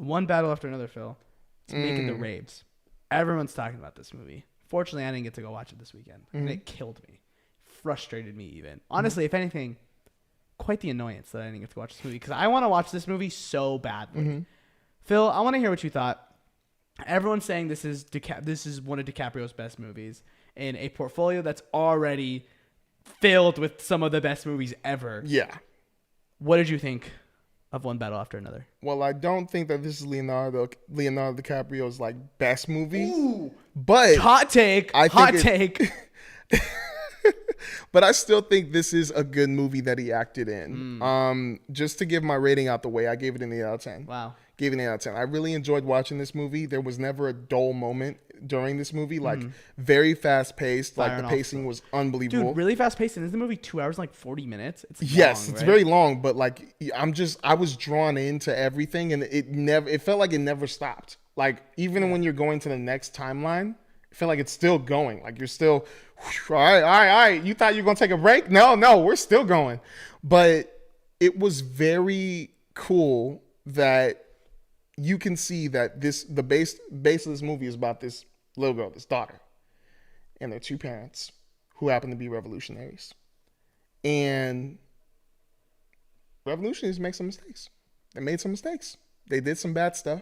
One battle after another, Phil. It's making the raves. Everyone's talking about this movie. Fortunately, I didn't get to go watch it this weekend. And it killed me. Frustrated me even. Honestly, if anything, quite the annoyance that I didn't get to watch this movie. Because I want to watch this movie so badly. Phil, I want to hear what you thought. Everyone's saying this is one of DiCaprio's best movies in a portfolio that's already filled with some of the best movies ever. Yeah. What did you think of One Battle After Another? Well, I don't think that this is Leonardo DiCaprio's like best movie. Ooh, but hot take. But I still think this is a good movie that he acted in. Just to give my rating out the way, I gave it an 8 out of 10. Wow. Gave it an 8 out of 10. I really enjoyed watching this movie. There was never a dull moment during this movie. Like, very fast paced. Like, the pacing was unbelievable. Dude, really fast paced. And is the movie 2 hours and like 40 minutes? It's yes, long, it's right? very long. But like, I was drawn into everything, and it felt like it never stopped. Like, even when you're going to the next timeline, it felt like it's still going. Like, you're still, all right. You thought you were going to take a break? No, we're still going. But it was very cool that you can see that the base of this movie is about this little girl, this daughter, and their two parents who happen to be revolutionaries. And revolutionaries make some mistakes. They made some mistakes. They did some bad stuff,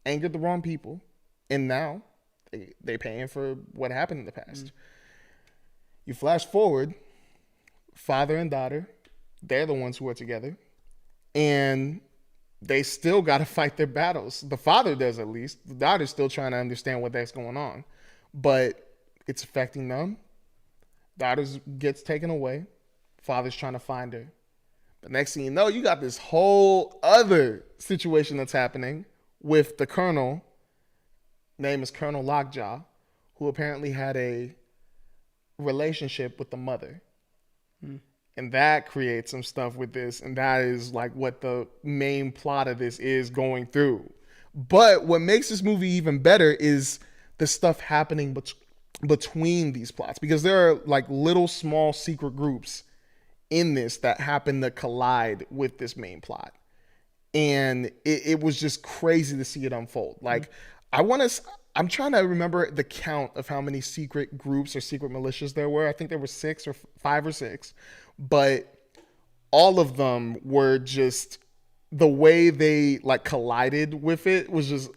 angered the wrong people, and now they paying for what happened in the past. You flash forward, father and daughter, they're the ones who are together, and they still got to fight their battles. The father does, at least. The daughter's still trying to understand what that's going on. But it's affecting them. Daughter gets taken away. Father's trying to find her. But next thing you know, you got this whole other situation that's happening with the colonel. Name is Colonel Lockjaw, who apparently had a relationship with the mother. And that creates some stuff with this. And that is like what the main plot of this is going through. But what makes this movie even better is the stuff happening between these plots. Because there are like little small secret groups in this that happen to collide with this main plot. And it was just crazy to see it unfold. Like, I'm trying to remember the count of how many secret groups or secret militias there were. I think there were 5 or 6. But all of them were just, the way they like collided with it was just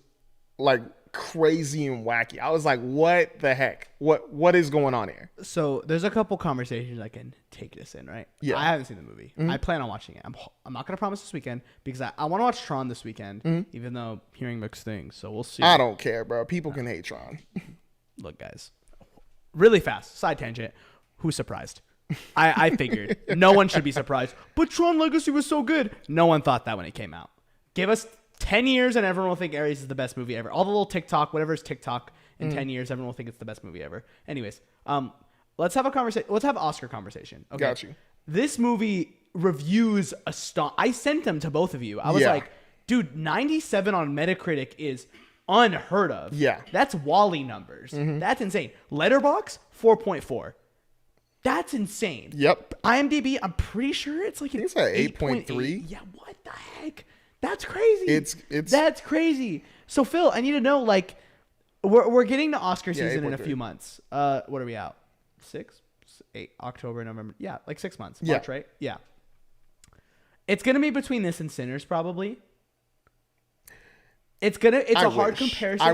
like crazy and wacky. I was like, what the heck? What is going on here? So there's a couple conversations I can take this in, right? Yeah. I haven't seen the movie. I plan on watching it. I'm not going to promise this weekend because I want to watch Tron this weekend, even though hearing mixed things. So we'll see. I don't care, bro. People can hate Tron. Look, guys, really fast, side tangent. Who's surprised? I figured. No one should be surprised. But Tron Legacy was so good. No one thought that when it came out. Give us 10 years and everyone will think Ares is the best movie ever. All the little TikTok, whatever is TikTok, in 10 years, everyone will think it's the best movie ever. Anyways, let's have a conversation. Let's have Oscar conversation. Okay. Got you. This movie reviews I sent them to both of you. I was like, dude, 97 on Metacritic is unheard of. Yeah. That's Wall-E numbers. That's insane. Letterboxd, 4.4. That's insane. Yep. IMDb, I'm pretty sure it's like an 8.3. Yeah, what the heck? That's crazy. It's That's crazy. So Phil, I need to know, like, we're getting to Oscar season in a 8.3. few months. What are we out? 6, 8, October, November. Yeah, like 6 months. March, right? Yeah. It's gonna be between this and Sinners, probably. It's a hard comparison.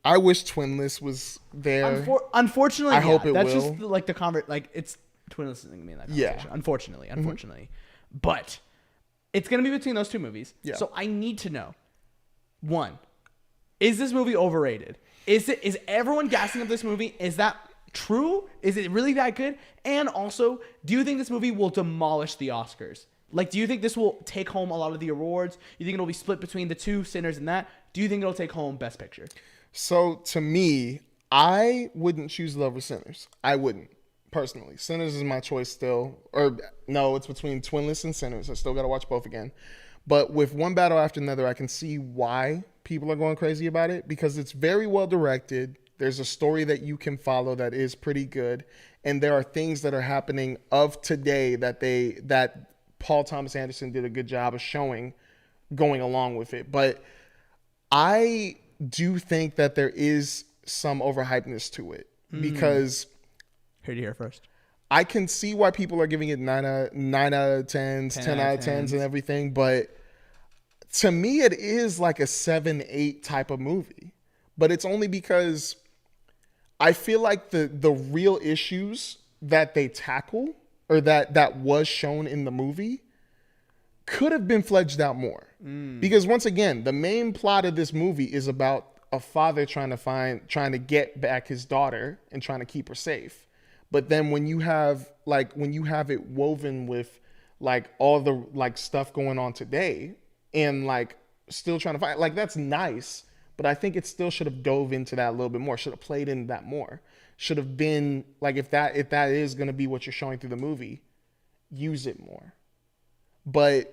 I wish Twinless was there. Unfortunately, I hope it that's will. just like it's Twinless isn't gonna be in that conversation. Yeah. Unfortunately, but it's gonna be between those two movies. Yeah. So I need to know: 1, is this movie overrated? Is everyone gassing up this movie? Is that true? Is it really that good? And also, do you think this movie will demolish the Oscars? Like, do you think this will take home a lot of the awards? You think it'll be split between the two, Sinners and that? Do you think it'll take home Best Picture? So to me, I wouldn't choose Love or Sinners. I wouldn't, personally. Sinners is my choice still. Or no, it's between Twinless and Sinners. I still got to watch both again. But with One Battle After Another, I can see why people are going crazy about it, because it's very well directed. There's a story that you can follow that is pretty good. And there are things that are happening of today that Paul Thomas Anderson did a good job of showing going along with it. But I do think that there is some overhypeness to it because Heard you here first. I can see why people are giving it 9 out of 10s, 10 out of 10s and everything. But to me, it is like a 7, 8 type of movie. But it's only because I feel like the real issues that they tackle or that was shown in the movie could have been fledged out more. Because once again, the main plot of this movie is about a father trying to get back his daughter and trying to keep her safe. But then when you have it woven with like all the like stuff going on today and like still trying to find, like, that's nice, but I think it still should have dove into that a little bit more. Should have played into that more. Should have been like, if that is going to be what you're showing through the movie, use it more. But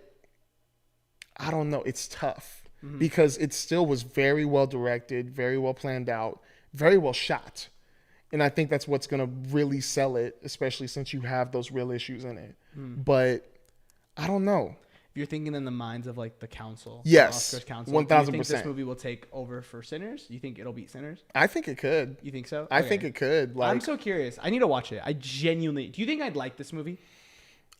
I don't know. It's tough because it still was very well directed, very well planned out, very well shot. And I think that's what's going to really sell it, especially since you have those real issues in it. But I don't know. If you're thinking in the minds of like the council, yes, the Oscars council, 1000%. Do you think this movie will take over for Sinners? You think it'll beat Sinners? I think it could. You think so? I think it could. Like, I'm so curious. I need to watch it. I genuinely. Do you think I'd like this movie?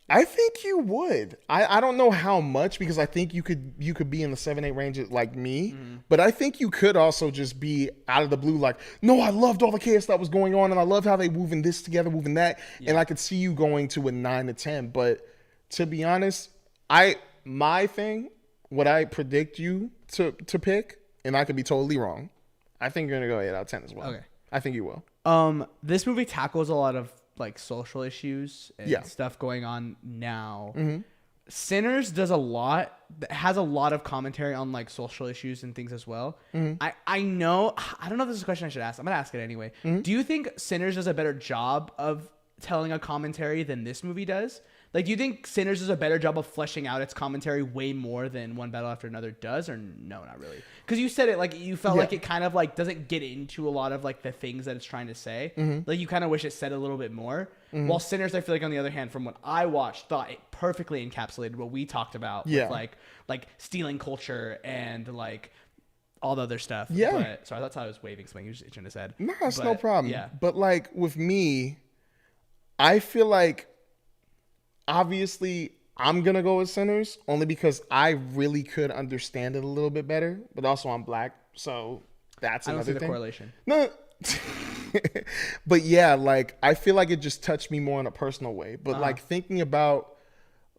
I think you would. I don't know how much, because I think you could be in the 7, 8 range like me, but I think you could also just be out of the blue like, no, I loved all the chaos that was going on and I love how they moving this together, moving that, and I could see you going to a 9 to 10. But to be honest, what I predict you to pick, and I could be totally wrong, I think you're gonna go 8 out of 10 as well. Okay, I think you will. This movie tackles a lot of like social issues and stuff going on now. Sinners does a lot, has a lot of commentary on like social issues and things as well. I know, I don't know if this is a question I should ask. I'm gonna ask it anyway. Do you think Sinners does a better job of telling a commentary than this movie does? Like, do you think Sinners does a better job of fleshing out its commentary way more than One Battle After Another does, or no, not really? Because you said it like you felt like it kind of like doesn't get into a lot of like the things that it's trying to say. Like, you kind of wish it said a little bit more. While Sinners, I feel like on the other hand, from what I watched, thought it perfectly encapsulated what we talked about with like stealing culture and like all the other stuff. But, sorry, that's how I was waving something. You just itching his head. No, it's no problem. Yeah. But like with me, I feel like, obviously, I'm going to go with Sinners only because I really could understand it a little bit better. But also, I'm black, so that's another thing. I don't see the correlation. No. But yeah, like, I feel like it just touched me more in a personal way. But like thinking about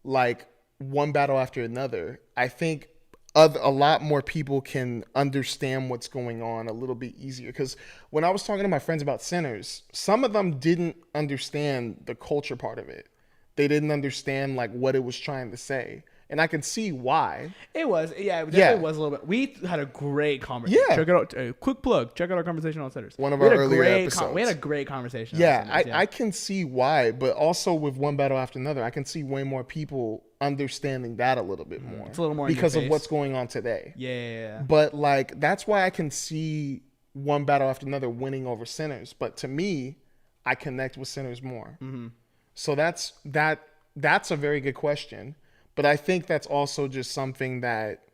like One Battle After Another, I think a lot more people can understand what's going on a little bit easier. Because when I was talking to my friends about Sinners, some of them didn't understand the culture part of it. They didn't understand like what it was trying to say. And I can see why. It was, it definitely was a little bit. We had a great conversation. Yeah. Check it out. Quick plug. Check out our conversation on Sinners. One of our earlier episodes. We had a great conversation. Yeah, I can see why. But also with One Battle After Another, I can see way more people understanding that a little bit more. It's a little more because of what's going on today. Yeah. But like, that's why I can see One Battle After Another winning over Sinners. But to me, I connect with Sinners more. So that's a very good question. But I think that's also just something that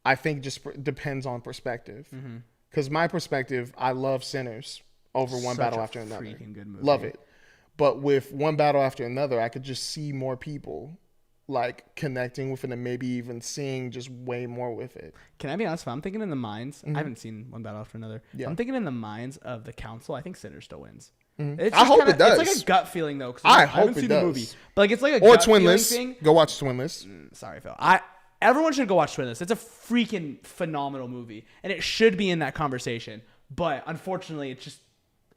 I think just depends on perspective. Because my perspective, I love Sinners over One Battle After Another. Freaking good movie. Love it. But with One Battle After Another, I could just see more people like connecting with it and maybe even seeing just way more with it. Can I be honest? If I'm thinking in the minds, I haven't seen One Battle After Another. Yeah. I'm thinking in the minds of the council, I think Sinners still wins. I hope it does. It's like a gut feeling though. I hope it does. The movie. But like, it's like a gut feeling thing. Go watch Twinless. Sorry, Phil. Everyone should go watch Twinless. It's a freaking phenomenal movie, and it should be in that conversation. But unfortunately, it's just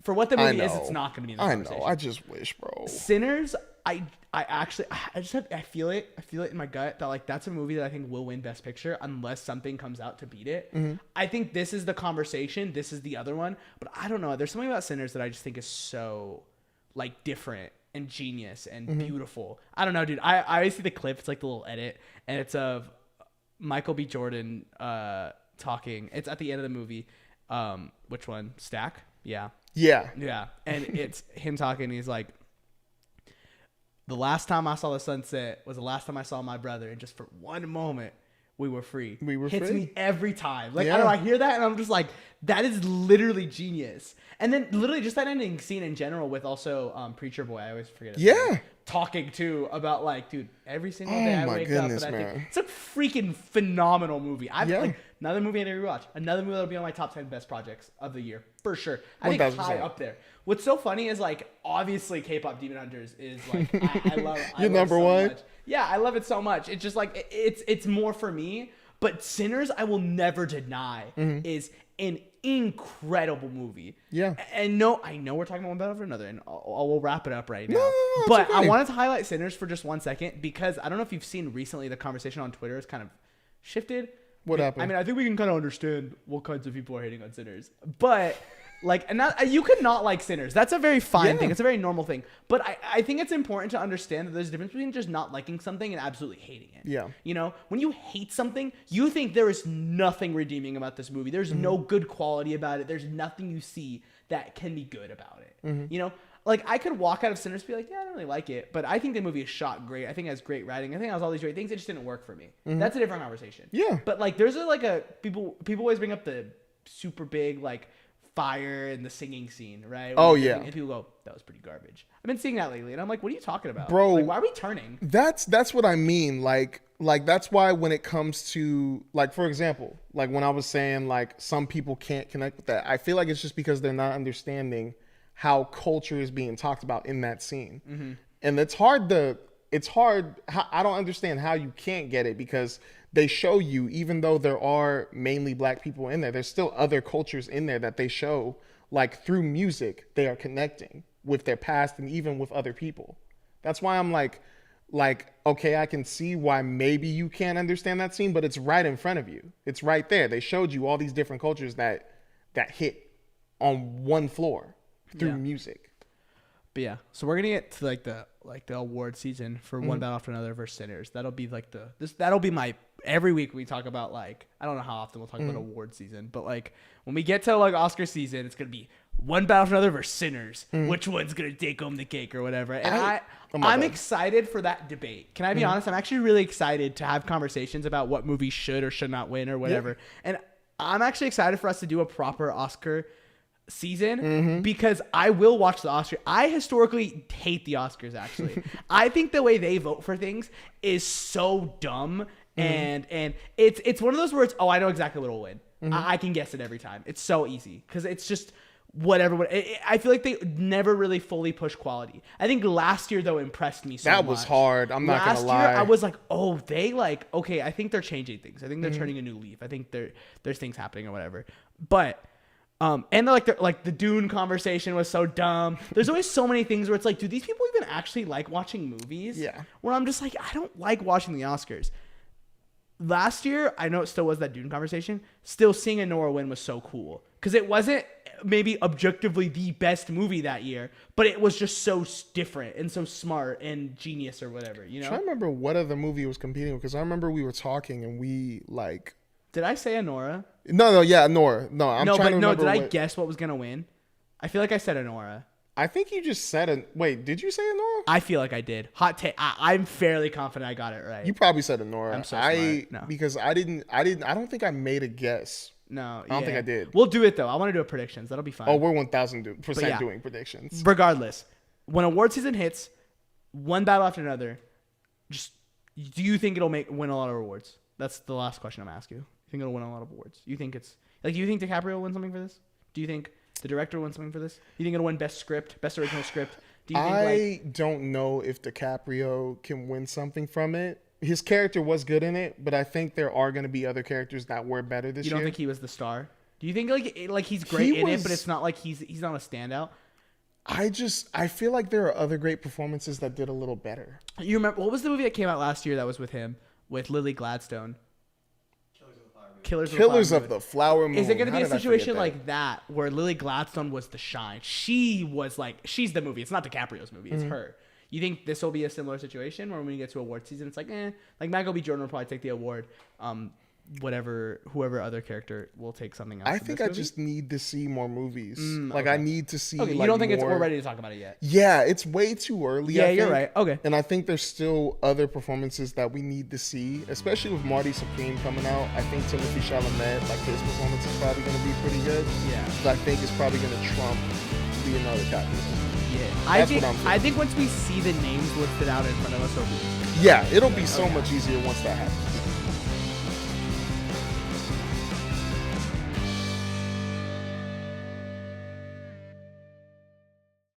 for what the movie is. It's not going to be in the conversation. I just wish, bro. Sinners. I feel it in my gut that like that's a movie that I think will win Best Picture unless something comes out to beat it. I think this is the conversation. This is the other one, but I don't know. There's something about Sinners that I just think is so like different and genius and beautiful. I don't know, dude. I see the clip. It's like the little edit, and it's of Michael B. Jordan talking. It's at the end of the movie. Which one? Stack? Yeah. And it's him talking. He's like, the last time I saw the sunset was the last time I saw my brother. And just for one moment, We were free. We were hits free. me every time. Like, Yeah. I don't know, I hear that and I'm just like, that is literally genius. And then literally just that ending scene in general with also Preacher Boy. I always forget his name. Talking too about like, dude, every single day I wake up and I think it's a freaking phenomenal movie. I've like another movie I need to rewatch. Another movie that'll be on my top 10 best projects of the year for sure. I think 1000%. high up there. What's so funny is like obviously K-pop Demon Hunters is like I love your number so one. Much. Yeah, I love it so much. It's just like it's more for me. But Sinners, I will never deny, is an incredible movie. Yeah. And no, I know we're talking about one better for another, and we'll wrap it up right now. No, but okay. I wanted to highlight Sinners for just 1 second because I don't know if you've seen recently the conversation on Twitter has kind of shifted. What happened? I mean, I think we can kind of understand what kinds of people are hating on Sinners, but like, and that, you could not like Sinners. That's a very fine thing. It's a very normal thing. But I think it's important to understand that there's a difference between just not liking something and absolutely hating it. Yeah. You know, when you hate something, you think there is nothing redeeming about this movie. There's no good quality about it. There's nothing you see that can be good about it. You know, like I could walk out of Sinners and be like, yeah, I don't really like it. But I think the movie is shot great. I think it has great writing. I think it has all these great things. It just didn't work for me. That's a different conversation. Yeah. But like, there's people always bring up the super big, like, fire and the singing scene, right? Oh, yeah. And people go, that was pretty garbage. I've been seeing that lately, and I'm like, what are you talking about? Bro, like, why are we turning? That's what I mean. Like that's why when it comes to, like, for example, like when I was saying like some people can't connect with that, I feel like it's just because they're not understanding how culture is being talked about in that scene. And it's hard. I don't understand how you can't get it because they show you, even though there are mainly black people in there, there's still other cultures in there that they show, like through music, they are connecting with their past and even with other people. That's why I'm like, okay, I can see why maybe you can't understand that scene, but it's right in front of you. It's right there. They showed you all these different cultures that hit on one floor through music. But yeah, so we're gonna get to like the award season for One Battle After Another versus Sinners. That'll be like that'll be my every week we talk about, like, I don't know how often we'll talk about award season, but like when we get to like Oscar season, it's gonna be One Battle After Another versus Sinners. Which one's gonna take home the cake or whatever? And I'm excited for that debate. Can I be honest? I'm actually really excited to have conversations about what movies should or should not win or whatever. And I'm actually excited for us to do a proper Oscar season because I will watch the Oscars. I historically hate the Oscars, actually. I think the way they vote for things is so dumb, and it's one of those words, oh, I know exactly what will win. I can guess it every time. It's so easy because it's just whatever. I feel like they never really fully push quality. I think last year, though, impressed me so much. That was hard. I'm not going to lie. Last year, I was like, oh, they like, okay, I think they're changing things. I think they're turning a new leaf. I think there's things happening or whatever. But and like the Dune conversation was so dumb. There's always so many things where it's like, do these people even actually like watching movies? Yeah. Where I'm just like, I don't like watching the Oscars. Last year, I know it still was that Dune conversation. Still seeing Anora win was so cool because it wasn't maybe objectively the best movie that year, but it was just so different and so smart and genius or whatever. You know. I'm trying to remember what other movie it was competing with because I remember we were talking and we like. Did I say Anora? No, yeah, Nora. No, I'm trying to remember. Did I guess what was gonna win? I feel like I said Anora. I think you just said Wait, did you say Nora? I feel like I did. Hot take. I'm fairly confident I got it right. You probably said Nora. I'm so smart. No. Because I don't think I made a guess. No, I don't think I did. We'll do it though. I want to do a predictions. That'll be fine. Oh, we're 1000% doing predictions. Regardless, when award season hits, One Battle After Another, just do you think it'll win a lot of awards? That's the last question I'm asking you. You think it'll win a lot of awards? You think it's like, do you think DiCaprio will win something for this? Do you think the director will win something for this? Do you think it'll win best script, best original script? Do you think, I don't know if DiCaprio can win something from it. His character was good in it, but I think there are going to be other characters that were better this year. You don't think he was the star? Do you think like he's great in it, but it's not like he's not a standout? I feel like there are other great performances that did a little better. You remember what was the movie that came out last year that was with him, with Lily Gladstone? Killers of the Flower Moon. Is it going to be a situation like that where Lily Gladstone was the shine? She was like, she's the movie. It's not DiCaprio's movie. It's her. You think this will be a similar situation where when you get to award season, it's like, like Michael B. Jordan will probably take the award. whoever other character will take something else. I think I just need to see more movies. Like okay. I need to see. Okay, like, you don't think more... we're ready to talk about it yet? Yeah, it's way too early. Yeah, I you're think. right. Okay. And I think there's still other performances that we need to see, especially with Marty Supreme coming out. I think Timothée Chalamet, like his performance is probably going to be pretty good. Yeah. But I think it's probably going to trump Leonardo DiCaprio. Yeah. I think once we see the names listed out in front of us, yeah, it'll be so much easier once that happens.